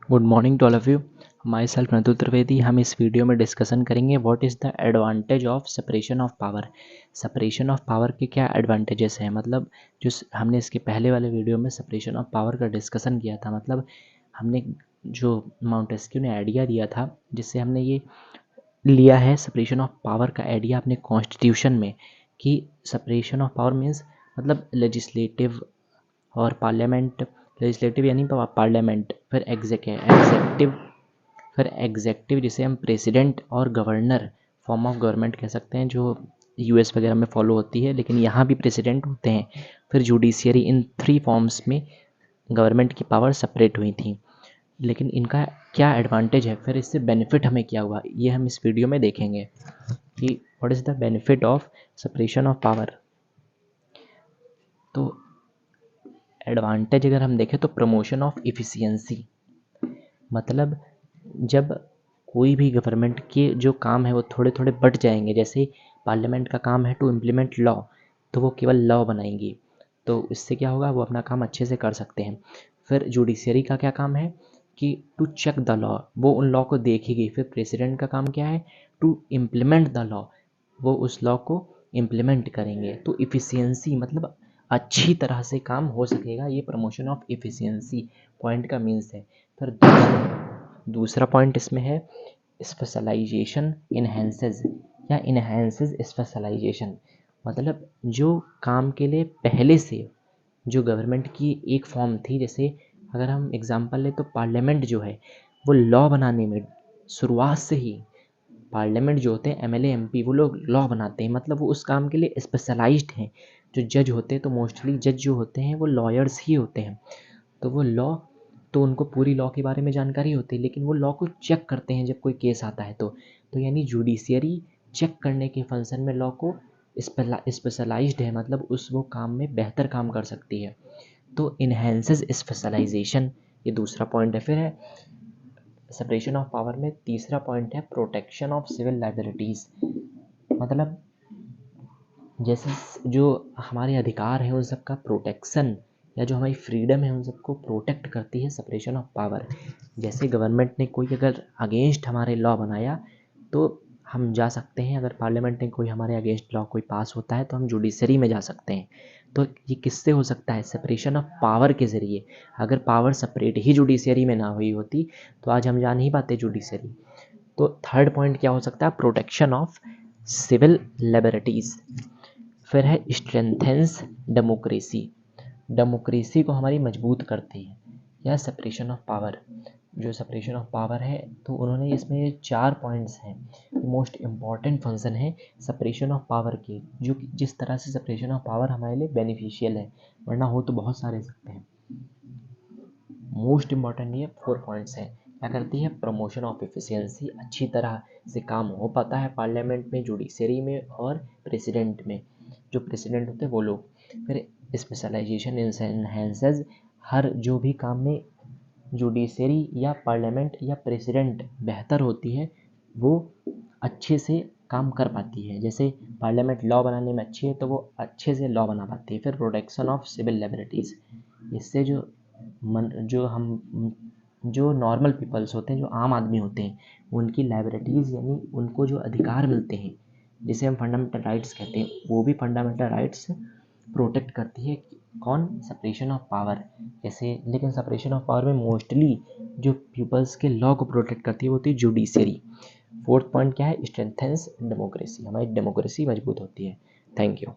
Good morning to all of you. My self Nathu Trivedi. हम इस video में डिस्कशन करेंगे what is the advantage of separation of power. Separation of power के क्या advantages हैं, मतलब हमने इसके पहले वाले वीडियो में सेपरेशन ऑफ पावर का डिस्कशन किया था। मतलब हमने जो माउंटेस्क्यू ने आइडिया दिया था, जिससे हमने ये लिया है सेपरेशन ऑफ पावर का आइडिया अपने कॉन्स्टिट्यूशन में, कि सेपरेशन ऑफ पावर मीन्स मतलब लेजिस्लेटिव और पार्लियामेंट। लेजिस्लेटिव यानी पार्लियामेंट, फिर एग्जेक्टिव, फिर एग्जेक्टिव जिसे हम प्रेसिडेंट और गवर्नर फॉर्म ऑफ गवर्नमेंट कह सकते हैं, जो यूएस वगैरह में फॉलो होती है, लेकिन यहाँ भी प्रेसिडेंट होते हैं। फिर जुडिशियरी, इन 3 फॉर्म्स में गवर्नमेंट की पावर सेपरेट हुई थी। लेकिन इनका क्या एडवांटेज है, फिर इससे बेनिफिट हमें क्या हुआ, ये हम इस वीडियो में देखेंगे कि what is the benefit of separation of power. तो एडवांटेज अगर हम देखें तो प्रमोशन ऑफ इफ़िशियंसी, मतलब जब कोई भी गवर्नमेंट के जो काम है वो थोड़े थोड़े बट जाएंगे। जैसे पार्लियामेंट का काम है टू इम्प्लीमेंट लॉ, तो वो केवल लॉ बनाएंगी, तो इससे क्या होगा, वो अपना काम अच्छे से कर सकते हैं। फिर जुडिशरी का क्या काम है कि टू चेक द लॉ, वो उन लॉ को देखेगी। फिर प्रेसिडेंट का काम क्या है, टू इम्प्लीमेंट द लॉ, वो उस लॉ को इम्प्लीमेंट करेंगे। तो इफ़िशियंसी मतलब अच्छी तरह से काम हो सकेगा, ये प्रमोशन ऑफ इफ़िशियंसी पॉइंट का मीन्स है। फिर दूसरा पॉइंट इसमें है स्पेशलाइजेशन इन्हेंसेस या इन्हेंसेस स्पेशलाइजेशन, मतलब जो काम के लिए पहले से जो गवर्नमेंट की एक फॉर्म थी। जैसे अगर हम एग्जांपल लें तो पार्लियामेंट जो है वो लॉ बनाने में शुरुआत से ही, पार्लियामेंट जो होते हैं एमएलए एमपी, वो लोग लॉ बनाते हैं, मतलब वो उस काम के लिए स्पेशलाइज्ड हैं। जो जज होते हैं तो मोस्टली जज जो होते हैं वो लॉयर्स ही होते हैं, तो वो लॉ, तो उनको पूरी लॉ के बारे में जानकारी होती है, लेकिन वो लॉ को चेक करते हैं जब कोई केस आता है तो यानी जुडिशियरी चेक करने के फंक्शन में लॉ को स्पेशलाइज्ड है, मतलब उस वो काम में बेहतर काम कर सकती है। तो इन्हेंसेस स्पेशलाइजेशन, ये दूसरा पॉइंट है। फिर है सेपरेशन ऑफ पावर में तीसरा पॉइंट है प्रोटेक्शन ऑफ सिविल लाइबिलिटीज़, मतलब जैसे जो हमारे अधिकार हैं उन सब का प्रोटेक्शन, या जो हमारी फ्रीडम है उन सबको प्रोटेक्ट करती है सेपरेशन ऑफ पावर। जैसे गवर्नमेंट ने कोई अगर अगेंस्ट हमारे लॉ बनाया तो हम जा सकते हैं, अगर पार्लियामेंट ने कोई हमारे अगेंस्ट लॉ कोई पास होता है तो हम जुडिशरी में जा सकते हैं। तो ये किससे हो सकता है, सेपरेशन ऑफ पावर के ज़रिए। अगर पावर सेपरेट ही जुडिशरी में ना हुई होती तो आज हम जा नहीं पाते जुडिशरी। तो थर्ड पॉइंट क्या हो सकता है, प्रोटेक्शन ऑफ सिविल लिबर्टीज़। फिर है स्ट्रेंथेंस डेमोक्रेसी, डेमोक्रेसी को हमारी मजबूत करती है। या सेपरेशन ऑफ पावर, जो सेपरेशन ऑफ पावर है तो उन्होंने इसमें 4 पॉइंट्स हैं, मोस्ट इम्पॉर्टेंट फंक्शन है सेपरेशन ऑफ पावर के, जो कि जिस तरह से सेपरेशन ऑफ पावर हमारे लिए बेनिफिशियल है, वरना हो तो बहुत सारे सकते हैं। मोस्ट इम्पॉर्टेंट ये 4 पॉइंट्स हैं। क्या करती है, प्रमोशन ऑफ एफिशिएंसी, अच्छी तरह से काम हो पाता है पार्लियामेंट में, जुडिशरी में और प्रेसिडेंट में, जो प्रेसिडेंट होते हैं वो लोग। फिर स्पेशलाइजेशन इनहेंसेस, हर जो भी काम में जुडिशरी या पार्लियामेंट या प्रेसिडेंट बेहतर होती है वो अच्छे से काम कर पाती है। जैसे पार्लियामेंट लॉ बनाने में अच्छी है तो वो अच्छे से लॉ बना पाती है। फिर प्रोटेक्शन ऑफ सिविल लिबर्टीज़, इससे जो नॉर्मल पीपल्स होते हैं, जो आम आदमी होते हैं, उनकी लाइबिलिटीज़ यानी उनको जो अधिकार मिलते हैं, जिसे हम फंडामेंटल राइट्स कहते हैं, वो भी फंडामेंटल राइट्स प्रोटेक्ट करती है। कौन, सेपरेशन ऑफ पावर। जैसे लेकिन सेपरेशन ऑफ पावर में मोस्टली जो पीपल्स के लॉ को प्रोटेक्ट करती है वो होती है जुडिशरी। फोर्थ पॉइंट क्या है, स्ट्रेंथेंस डेमोक्रेसी, हमारी डेमोक्रेसी मजबूत होती है। Thank you.